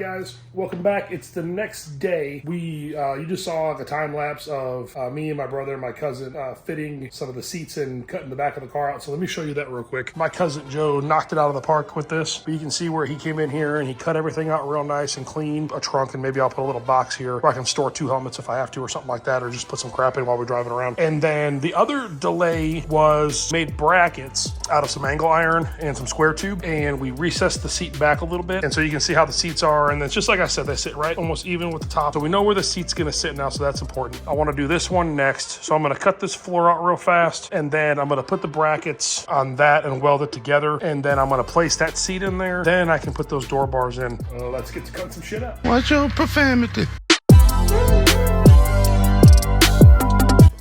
guys, welcome back. It's the next day. You just saw like a time lapse of me and my brother and my cousin fitting some of the seats and cutting the back of the car out. So let me show you that real quick. My cousin Joe knocked it out of the park with this, but you can see where he came in here and he cut everything out real nice and clean. A trunk, and maybe I'll put a little box here where I can store 2 helmets if I have to or something like that, or just put some crap in while we're driving around. And then the other delay was made brackets out of some angle iron and some square tube, and we recessed the seat back a little bit, and so you can see how the seats are. And it's just like I said, they sit right almost even with the top, so we know where the seat's gonna sit now, so that's important. I want to do this one next, so I'm gonna cut this floor out real fast, and then I'm gonna put the brackets on that and weld it together, and then I'm gonna place that seat in there. Then I can put those door bars in. Let's get to cutting some shit up. Watch your profanity.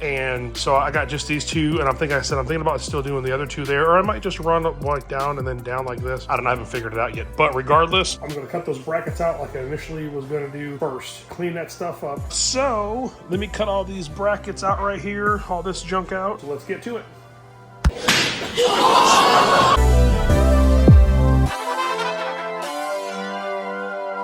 And so I got just these two, and I'm thinking about still doing the other two there, or I might just run up like down and then down like this. I haven't figured it out yet, but regardless, I'm gonna cut those brackets out like I initially was gonna do first. Clean that stuff up. So let me cut all these brackets out right here, all this junk out. So let's get to it.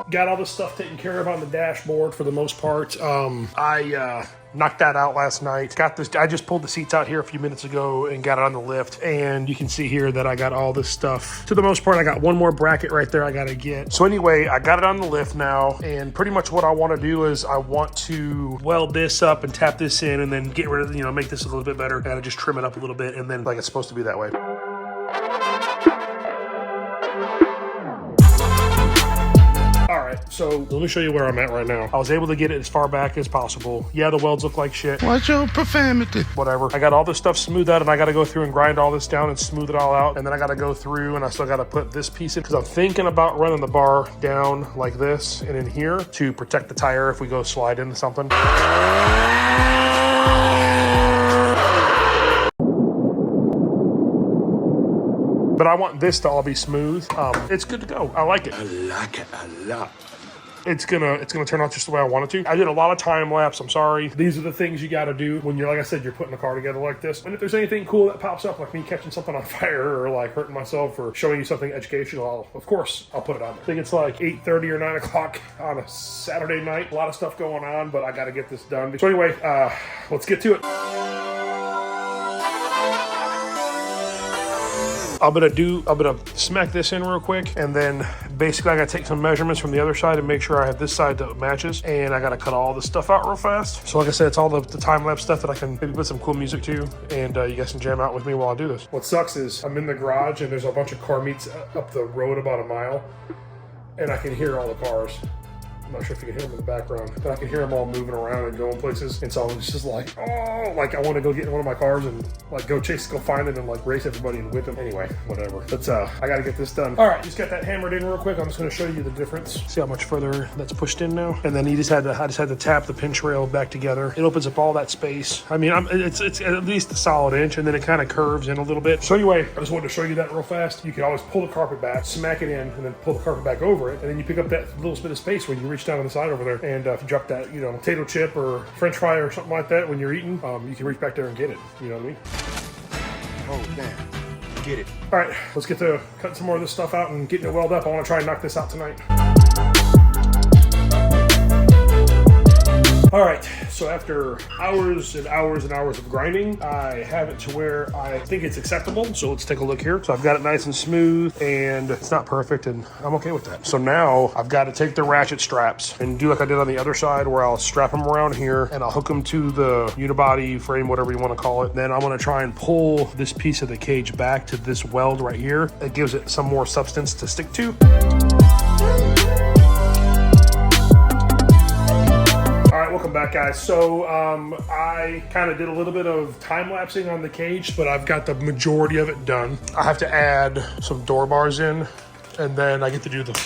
Got all this stuff taken care of on the dashboard for the most part. I knocked that out last night. Got this. I just pulled the seats out here a few minutes ago and got it on the lift. And you can see here that I got all this stuff. To the most part, I got one more bracket right there I got to get. So anyway, I got it on the lift now. And pretty much what I want to do is I want to weld this up and tap this in and then get rid of, make this a little bit better. And just trim it up a little bit, and then like it's supposed to be that way. So let me show you where I'm at right now. I was able to get it as far back as possible. Yeah, the welds look like shit. Watch your profanity. Whatever. I got all this stuff smoothed out, and I got to go through and grind all this down and smooth it all out. And then I got to go through, and I still got to put this piece in, because I'm thinking about running the bar down like this and in here to protect the tire if we go slide into something. But I want this to all be smooth. It's good to go. I like it. I like it a lot. It's gonna turn out just the way I want it to. I did a lot of time lapse. I'm sorry. These are the things you got to do when you're, like I said, you're putting a car together like this. And if there's anything cool that pops up, like me catching something on fire or like hurting myself or showing you something educational, of course I'll put it on there. I think it's like 8:30 or 9 o'clock on a Saturday night. A lot of stuff going on, but I got to get this done. So anyway, let's get to it. I'm gonna smack this in real quick, and then basically I gotta take some measurements from the other side and make sure I have this side that matches, and I gotta cut all this stuff out real fast. So like I said, it's all the time-lapse stuff that I can maybe put some cool music to, and you guys can jam out with me while I do this. What sucks is I'm in the garage and there's a bunch of car meets up the road about a mile, and I can hear all the cars. I'm not sure if you can hear them in the background, but I can hear them all moving around and going places. And so it's just like, oh, like I want to go get in one of my cars and like go find it and like race everybody and whip them. Anyway, whatever. But I got to get this done. All right, just got that hammered in real quick. I'm just going to show you the difference. See how much further that's pushed in now. And then I just had to tap the pinch rail back together. It opens up all that space. I mean, it's at least a solid inch, and then it kind of curves in a little bit. So anyway, I just wanted to show you that real fast. You can always pull the carpet back, smack it in, and then pull the carpet back over it. And then you pick up that little bit of space when you reach down on the side over there, and if you drop that, potato chip or French fry or something like that when you're eating, you can reach back there and get it. You know what I mean? Oh, damn. Get it. All right, let's get to cutting some more of this stuff out and getting it welded up. I want to try and knock this out tonight. All right, so after hours and hours and hours of grinding, I have it to where I think it's acceptable. So let's take a look here. So I've got it nice and smooth, and it's not perfect, and I'm okay with that. So now I've got to take the ratchet straps and do like I did on the other side, where I'll strap them around here and I'll hook them to the unibody frame, whatever you want to call it. Then I'm going to try and pull this piece of the cage back to this weld right here. It gives it some more substance to stick to. Welcome back, guys. So I kind of did a little bit of time lapsing on the cage, but I've got the majority of it done. I have to add some door bars in, and then I get to do the...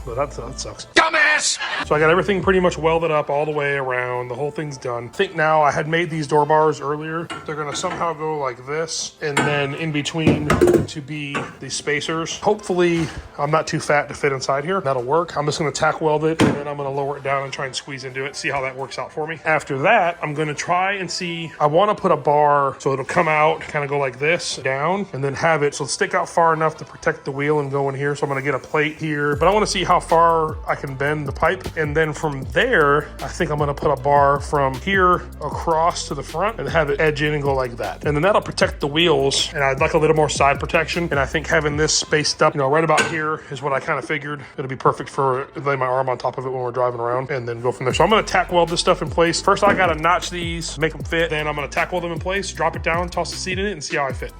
Well, that sucks. Dumbass! Yes! So I got everything pretty much welded up all the way around. The whole thing's done. I think now I had made these door bars earlier. They're gonna somehow go like this, and then in between to be these spacers. Hopefully I'm not too fat to fit inside here. That'll work. I'm just gonna tack weld it, and then I'm gonna lower it down and try and squeeze into it, see how that works out for me. After that, I'm gonna try and see, I wanna put a bar so it'll come out, kind of go like this, down, and then have it so it'll stick out far enough to protect the wheel and go in here. So I'm gonna get a plate here, but I wanna see how far I can bend the pipe. And then from there, I think I'm gonna put a bar from here across to the front and have it edge in and go like that. And then that'll protect the wheels. And I'd like a little more side protection. And I think having this spaced up, right about here is what I kind of figured. It'll be perfect for laying my arm on top of it when we're driving around and then go from there. So I'm gonna tack weld this stuff in place. First, I gotta notch these, make them fit. Then I'm gonna tack weld them in place, drop it down, toss the seat in it, and see how I fit.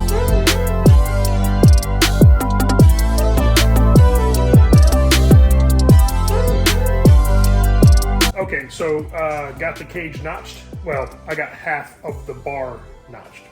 Okay, so got the cage notched. Well, I got half of the bar notched.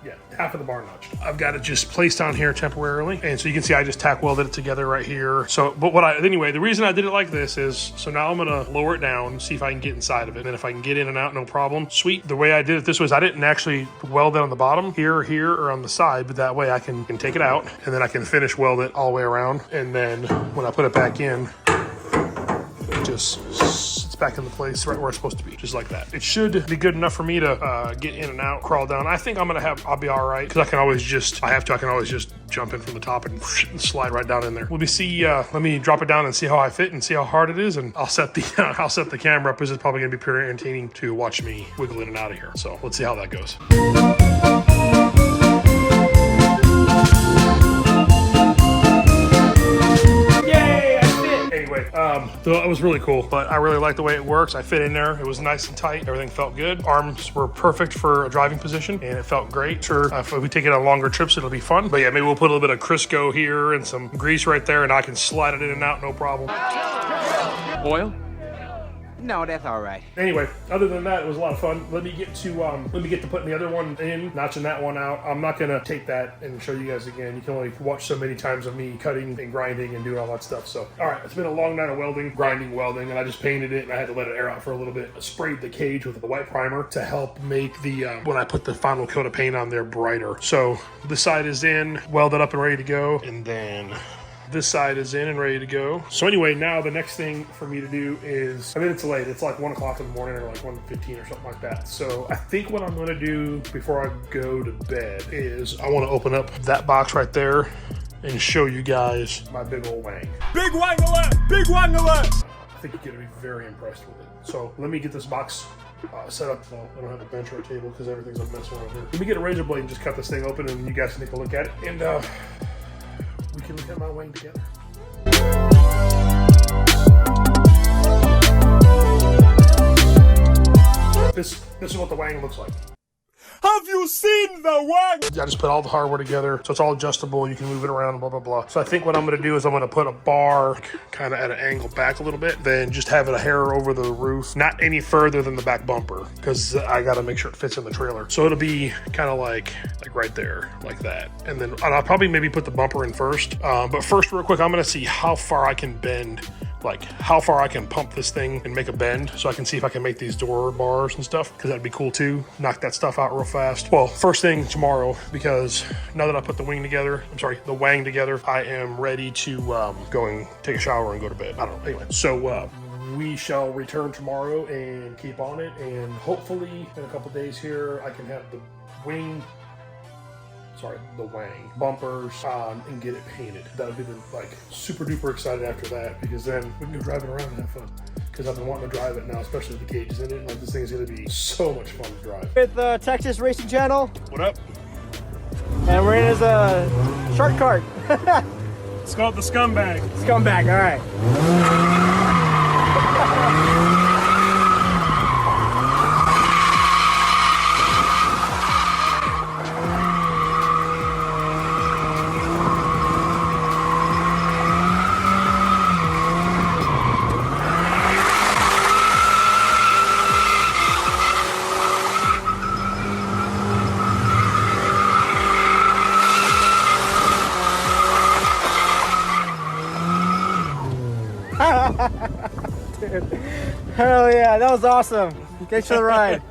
Yeah, half of the bar notched. I've got it just placed on here temporarily. And so you can see I just tack welded it together right here. So, but anyway, the reason I did it like this is, so now I'm gonna lower it down, see if I can get inside of it. And if I can get in and out, no problem. Sweet. The way I did it this was I didn't actually weld it on the bottom, here, or on the side, but that way I can take it out and then I can finish weld it all the way around. And then when I put it back in, it just sits back in the place right where it's supposed to be, just like that. It should be good enough for me to get in and out, crawl down. I think I'll be all right, because I can always just jump in from the top and slide right down in there. Let me drop it down and see how I fit and see how hard it is, and I'll set the camera up, because it's probably gonna be pretty entertaining to watch me wiggle in and out of here. So let's see how that goes. It was really cool, but I really like the way it works. I fit in there. It was nice and tight. Everything felt good. Arms were perfect for a driving position, and it felt great. Sure, if we take it on longer trips, it'll be fun. But yeah, maybe we'll put a little bit of Crisco here and some grease right there, and I can slide it in and out, no problem. Oil? No, that's all right. Anyway, other than that, it was a lot of fun. Let me get to putting the other one in, notching that one out. I'm not gonna take that and show you guys again. You can only watch so many times of me cutting and grinding and doing all that stuff. So, all right, it's been a long night of grinding, and I just painted it, and I had to let it air out for a little bit. I sprayed the cage with the white primer to help make the when I put the final coat of paint on there brighter. So this side is in, welded up and ready to go, and then this side is in and ready to go. So anyway, now the next thing for me to do is, it's late. It's like 1 o'clock in the morning, or like 1:15 or something like that. So I think what I'm gonna do before I go to bed is I wanna open up that box right there and show you guys my big old wang. Big wang alert! Big wang alert! I think you're gonna be very impressed with it. So let me get this box set up. Well, I don't have a bench or a table because everything's a mess around here. Let me get a razor blade and just cut this thing open, and you guys can take a look at it. And we can look at my wang together. This is what the wang looks like. Have you seen the wang? I just put all the hardware together, so it's all adjustable. You can move it around, blah, blah, blah. So I think what I'm gonna do is I'm gonna put a bar kind of at an angle back a little bit, then just have it a hair over the roof, not any further than the back bumper, because I gotta make sure it fits in the trailer. So it'll be kind of like right there, like that. And then I'll probably maybe put the bumper in first. But first, real quick, I'm gonna see how far I can bend, like how far I can pump this thing and make a bend, so I can see if I can make these door bars and stuff, because that'd be cool too. Knock that stuff out real fast. Well, first thing tomorrow, because now that I put the wang together, I am ready to go and take a shower and go to bed. I don't know. Anyway, so we shall return tomorrow and keep on it, and hopefully in a couple days here I can have the wang bumpers and get it painted. That'll be super duper excited after that, because then we can go driving around and have fun. Because I've been wanting to drive it now, especially with the cages in it. This thing's gonna be so much fun to drive. With the Texas Racing Channel. What up? And we're in his shark cart. It's called the Scumbag. Scumbag, all right. Hell yeah, that was awesome. Thanks for the ride.